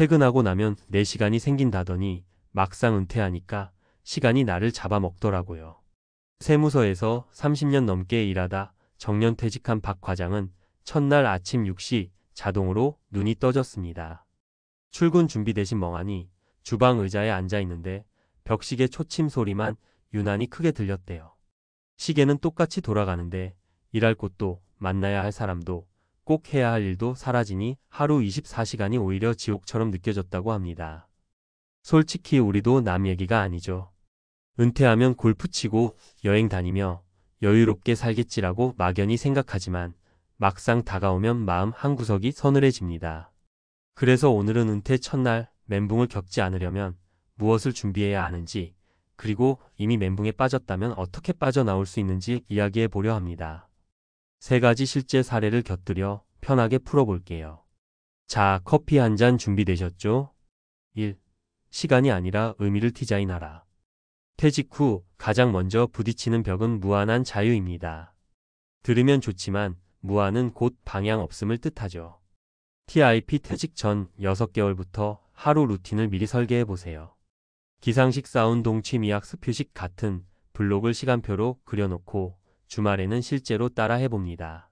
퇴근하고 나면 내 시간이 생긴다더니 막상 은퇴하니까 시간이 나를 잡아먹더라고요. 세무서에서 30년 넘게 일하다 정년퇴직한 박 과장은 첫날 아침 6시 자동으로 눈이 떠졌습니다. 출근 준비 대신 멍하니 주방 의자에 앉아 있는데 벽시계 초침 소리만 유난히 크게 들렸대요. 시계는 똑같이 돌아가는데 일할 곳도 만나야 할 사람도 꼭 해야 할 일도 사라지니 하루 24시간이 오히려 지옥처럼 느껴졌다고 합니다. 솔직히 우리도 남 얘기가 아니죠. 은퇴하면 골프 치고 여행 다니며 여유롭게 살겠지라고 막연히 생각하지만 막상 다가오면 마음 한구석이 서늘해집니다. 그래서 오늘은 은퇴 첫날 멘붕을 겪지 않으려면 무엇을 준비해야 하는지, 그리고 이미 멘붕에 빠졌다면 어떻게 빠져나올 수 있는지 이야기해 보려 합니다. 3가지 실제 사례를 곁들여 편하게 풀어볼게요. 자, 커피 한 잔 준비되셨죠? 1. 시간이 아니라 의미를 디자인하라. 퇴직 후 가장 먼저 부딪히는 벽은 무한한 자유입니다. 들으면 좋지만 무한은 곧 방향 없음을 뜻하죠. TIP 퇴직 전 6개월부터 하루 루틴을 미리 설계해 보세요. 기상식, 사운동, 취미약, 스표식 같은 블록을 시간표로 그려놓고 주말에는 실제로 따라 해봅니다.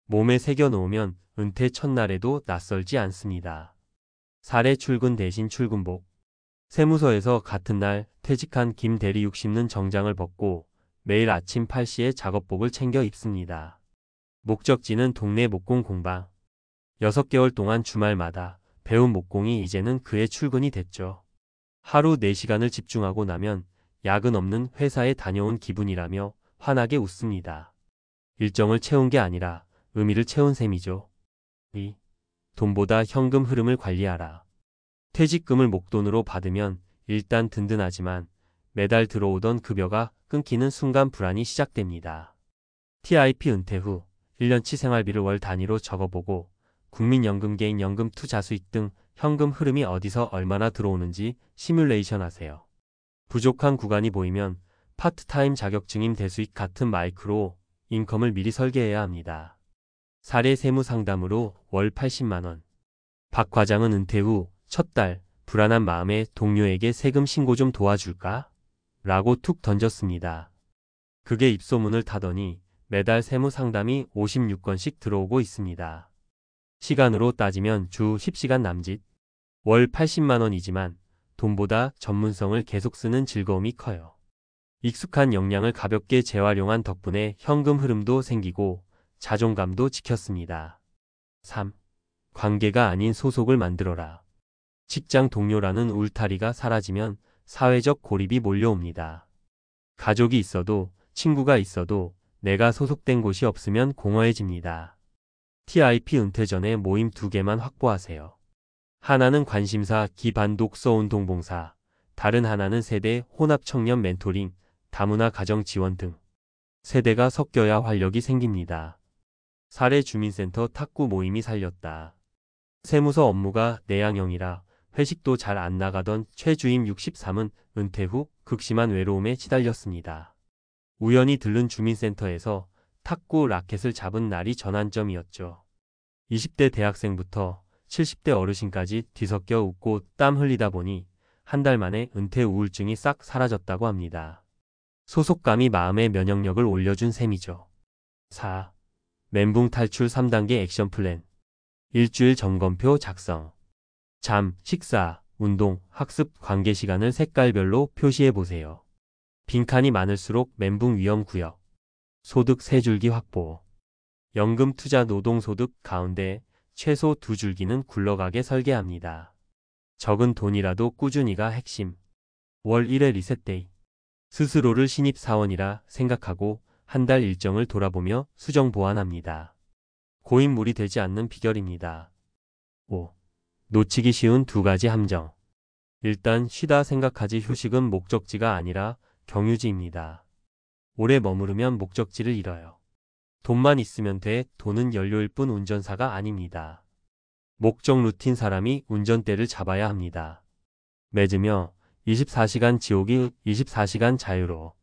몸에 새겨놓으면 은퇴 첫날에도 낯설지 않습니다. 사례: 출근 대신 출근복. 세무서에서 같은 날 퇴직한 김 대리 60는 정장을 벗고 매일 아침 8시에 작업복을 챙겨 입습니다. 목적지는 동네 목공 공방. 6개월 동안 주말마다 배운 목공이 이제는 그의 출근이 됐죠. 하루 4시간을 집중하고 나면 야근 없는 회사에 다녀온 기분이라며 환하게 웃습니다. 일정을 채운 게 아니라 의미를 채운 셈이죠. 2. 돈보다 현금 흐름을 관리하라. 퇴직금을 목돈으로 받으면 일단 든든하지만 매달 들어오던 급여가 끊기는 순간 불안이 시작됩니다. TIP 은퇴 후 1년치 생활비를 월 단위로 적어보고 국민연금, 개인연금, 투자 수익 등 현금 흐름이 어디서 얼마나 들어오는지 시뮬레이션 하세요. 부족한 구간이 보이면 파트타임 자격증인 대수익 같은 마이크로 인컴을 미리 설계해야 합니다. 사례: 세무 상담으로 월 80만원. 박 과장은 은퇴 후 첫 달 불안한 마음에 동료에게 세금 신고 좀 도와줄까? 라고 툭 던졌습니다. 그게 입소문을 타더니 매달 세무 상담이 56건씩 들어오고 있습니다. 시간으로 따지면 주 10시간 남짓. 월 80만원이지만 돈보다 전문성을 계속 쓰는 즐거움이 커요. 익숙한 역량을 가볍게 재활용한 덕분에 현금 흐름도 생기고 자존감도 지켰습니다. 3. 관계가 아닌 소속을 만들어라. 직장 동료라는 울타리가 사라지면 사회적 고립이 몰려옵니다. 가족이 있어도 친구가 있어도 내가 소속된 곳이 없으면 공허해집니다. TIP 은퇴 전에 모임 2개만 확보하세요. 하나는 관심사, 기반 독서 운동봉사, 다른 하나는 세대 혼합 청년 멘토링, 다문화 가정 지원 등. 세대가 섞여야 활력이 생깁니다. 사례: 주민센터 탁구 모임이 살렸다. 세무서 업무가 내향형이라 회식도 잘 안 나가던 최주임 63은 은퇴 후 극심한 외로움에 시달렸습니다. 우연히 들른 주민센터에서 탁구 라켓을 잡은 날이 전환점이었죠. 20대 대학생부터 70대 어르신까지 뒤섞여 웃고 땀 흘리다 보니 한 달 만에 은퇴 우울증이 싹 사라졌다고 합니다. 소속감이 마음의 면역력을 올려준 셈이죠. 4. 멘붕 탈출 3단계 액션 플랜. 일주일 점검표 작성. 잠, 식사, 운동, 학습, 관계 시간을 색깔별로 표시해 보세요. 빈칸이 많을수록 멘붕 위험 구역. 소득 3줄기 확보. 연금, 투자, 노동소득 가운데 최소 2줄기는 굴러가게 설계합니다. 적은 돈이라도 꾸준히가 핵심. 월 1회 리셋데이. 스스로를 신입사원이라 생각하고 한 달 일정을 돌아보며 수정 보완합니다. 고인물이 되지 않는 비결입니다. 5. 놓치기 쉬운 2가지 함정. 일단 쉬다 생각하지. 휴식은 목적지가 아니라 경유지입니다. 오래 머무르면 목적지를 잃어요. 돈만 있으면 돼. 돈은 연료일 뿐 운전사가 아닙니다. 목적 루틴. 사람이 운전대를 잡아야 합니다. 맺으며 24시간 지옥이 24시간 자유로.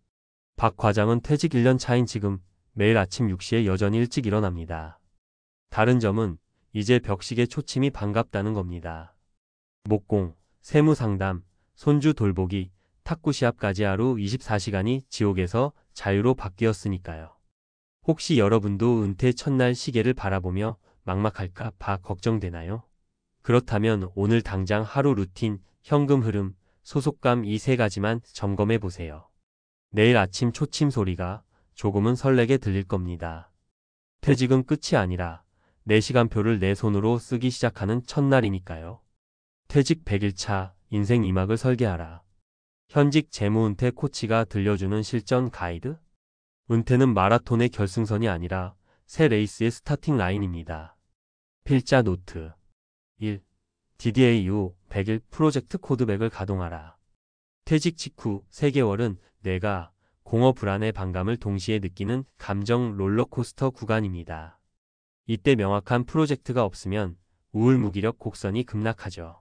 박 과장은 퇴직 1년 차인 지금 매일 아침 6시에 여전히 일찍 일어납니다. 다른 점은 이제 벽시계 초침이 반갑다는 겁니다. 목공, 세무상담, 손주 돌보기, 탁구 시합까지 하루 24시간이 지옥에서 자유로 바뀌었으니까요. 혹시 여러분도 은퇴 첫날 시계를 바라보며 막막할까 봐 걱정되나요? 그렇다면 오늘 당장 하루 루틴, 현금 흐름, 소속감 이 세 가지만 점검해 보세요. 내일 아침 초침 소리가 조금은 설레게 들릴 겁니다. 퇴직은 끝이 아니라 내 시간표를 내 손으로 쓰기 시작하는 첫날이니까요. 퇴직 100일차 인생 2막을 설계하라. 현직 재무은퇴 코치가 들려주는 실전 가이드? 은퇴는 마라톤의 결승선이 아니라 새 레이스의 스타팅 라인입니다. 필자 노트 1. DDA 이후 100일 프로젝트 코드백을 가동하라. 퇴직 직후 3개월은 내가 공허 불안의 반감을 동시에 느끼는 감정 롤러코스터 구간입니다. 이때 명확한 프로젝트가 없으면 우울 무기력 곡선이 급락하죠.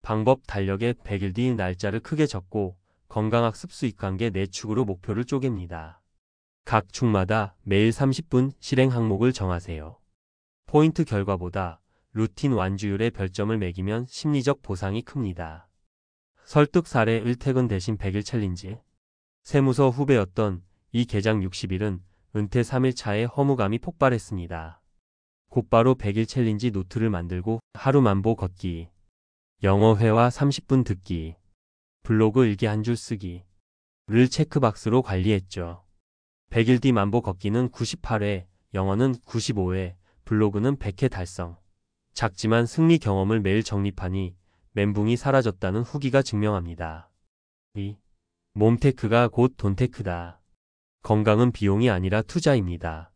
방법 달력에 100일 뒤 날짜를 크게 적고 건강학습 수익관계 4축으로 목표를 쪼갭니다. 각 축마다 매일 30분 실행 항목을 정하세요. 포인트 결과보다 루틴 완주율에 별점을 매기면 심리적 보상이 큽니다. 설득 사례 1퇴근 대신 100일 챌린지. 세무서 후배였던 이 계장 60일은 은퇴 3일 차에 허무감이 폭발했습니다. 곧바로 100일 챌린지 노트를 만들고 하루 만보 걷기, 영어 회화 30분 듣기, 블로그 일기 한 줄 쓰기를 체크박스로 관리했죠. 100일 뒤 만보 걷기는 98회, 영어는 95회, 블로그는 100회 달성. 작지만 승리 경험을 매일 정립하니 멘붕이 사라졌다는 후기가 증명합니다. 2. 몸테크가 곧 돈테크다. 건강은 비용이 아니라 투자입니다.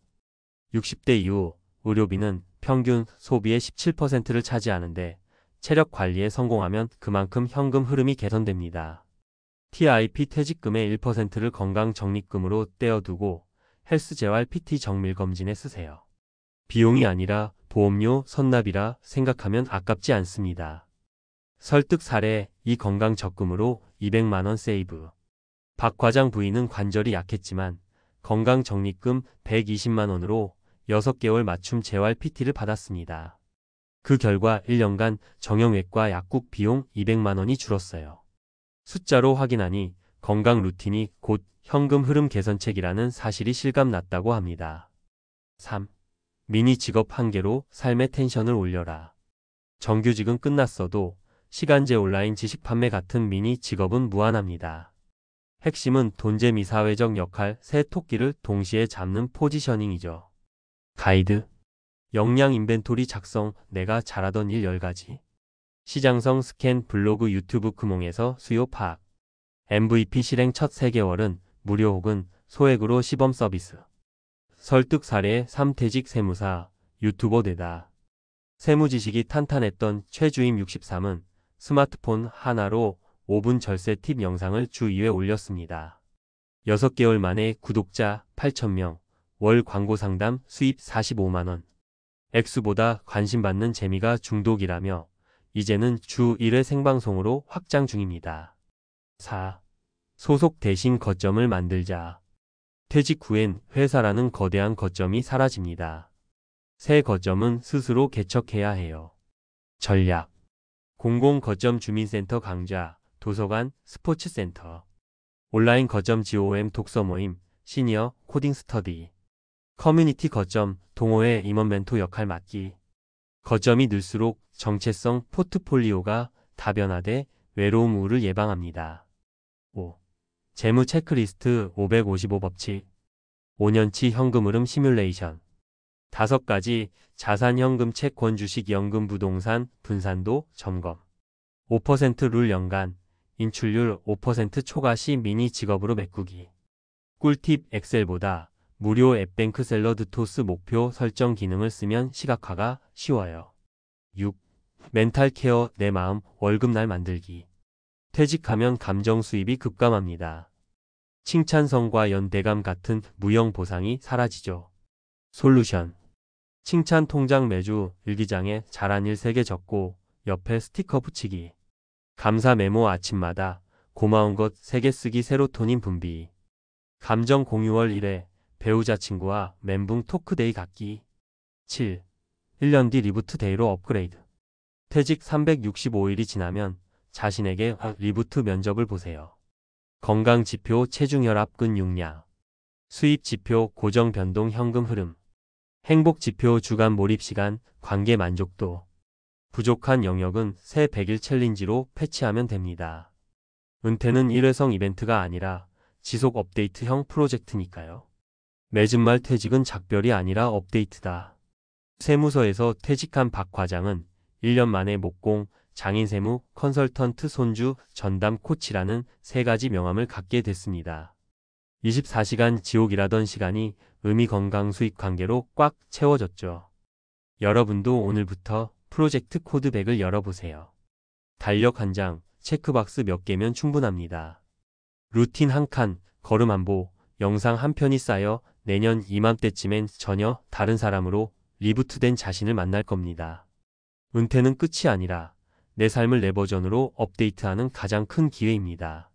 60대 이후 의료비는 평균 소비의 17%를 차지하는데 체력 관리에 성공하면 그만큼 현금 흐름이 개선됩니다. TIP 퇴직금의 1%를 건강 적립금으로 떼어두고 헬스재활 PT 정밀검진에 쓰세요. 비용이 아니라 보험료 선납이라 생각하면 아깝지 않습니다. 설득 사례 이 건강 적금으로 200만원 세이브. 박 과장 부인은 관절이 약했지만 건강 적립금 120만원으로 6개월 맞춤 재활 PT를 받았습니다. 그 결과 1년간 정형외과 약국 비용 200만원이 줄었어요. 숫자로 확인하니 건강 루틴이 곧 현금 흐름 개선책이라는 사실이 실감났다고 합니다. 3. 미니 직업 한 개로 삶의 텐션을 올려라. 정규직은 끝났어도 시간제 온라인 지식 판매 같은 미니 직업은 무한합니다. 핵심은 돈재미 사회적 역할 세 토끼를 동시에 잡는 포지셔닝이죠. 가이드, 역량 인벤토리 작성, 내가 잘하던 일 10가지. 시장성 스캔, 블로그 유튜브 금홍에서 수요 파악. MVP 실행 첫 3개월은 무료 혹은 소액으로 시범 서비스. 설득 사례 3퇴직 세무사, 유튜버 되다. 세무 지식이 탄탄했던 최주임 63은 스마트폰 하나로 5분 절세 팁 영상을 주 2회 올렸습니다. 6개월 만에 구독자 8,000명, 월 광고 상담 수입 45만원. 액수보다 관심받는 재미가 중독이라며 이제는 주 1회 생방송으로 확장 중입니다. 4. 소속 대신 거점을 만들자. 퇴직 후엔 회사라는 거대한 거점이 사라집니다. 새 거점은 스스로 개척해야 해요. 전략. 공공 거점 주민센터 강좌, 도서관, 스포츠센터. 온라인 거점 GOM 독서 모임, 시니어 코딩 스터디. 커뮤니티 거점, 동호회 임원 멘토 역할 맡기. 거점이 늘수록 정체성 포트폴리오가 다변화돼 외로움 우를 예방합니다. 5. 재무 체크리스트 555 법칙. 5년치 현금 흐름 시뮬레이션. 5가지 자산 현금 채권 주식 연금 부동산 분산도 점검. 5% 룰 연간 인출률 5% 초과시 미니 직업으로 메꾸기. 꿀팁 엑셀보다 무료 앱뱅크 샐러드 토스 목표 설정 기능을 쓰면 시각화가 쉬워요. 6. 멘탈 케어 내 마음 월급날 만들기. 퇴직하면 감정 수입이 급감합니다. 칭찬성과 연대감 같은 무형 보상이 사라지죠. 솔루션. 칭찬 통장 매주 일기장에 잘한 일 3개 적고 옆에 스티커 붙이기. 감사 메모 아침마다 고마운 것 3개 쓰기 세로토닌 분비. 감정 공유월 1회 배우자 친구와 멘붕 토크데이 갖기. 7. 1년 뒤 리부트 데이로 업그레이드. 퇴직 365일이 지나면 자신에게 리부트 면접을 보세요. 건강 지표, 체중, 혈압, 근육량. 수입 지표, 고정 변동 현금 흐름. 행복 지표, 주간 몰입 시간, 관계 만족도. 부족한 영역은 새 100일 챌린지로 패치하면 됩니다. 은퇴는 일회성 이벤트가 아니라 지속 업데이트형 프로젝트니까요. 맺은 말 퇴직은 작별이 아니라 업데이트다. 세무서에서 퇴직한 박 과장은 1년 만에 목공, 장인세무, 컨설턴트, 손주, 전담 코치라는 3가지 명함을 갖게 됐습니다. 24시간 지옥이라던 시간이 의미, 건강, 수익 관계로 꽉 채워졌죠. 여러분도 오늘부터 프로젝트 코드 100을 열어보세요. 달력 한 장, 체크박스 몇 개면 충분합니다. 루틴 한 칸, 걸음 한 보, 영상 한 편이 쌓여 내년 이맘때쯤엔 전혀 다른 사람으로 리부트된 자신을 만날 겁니다. 은퇴는 끝이 아니라 내 삶을 내 버전으로 업데이트하는 가장 큰 기회입니다.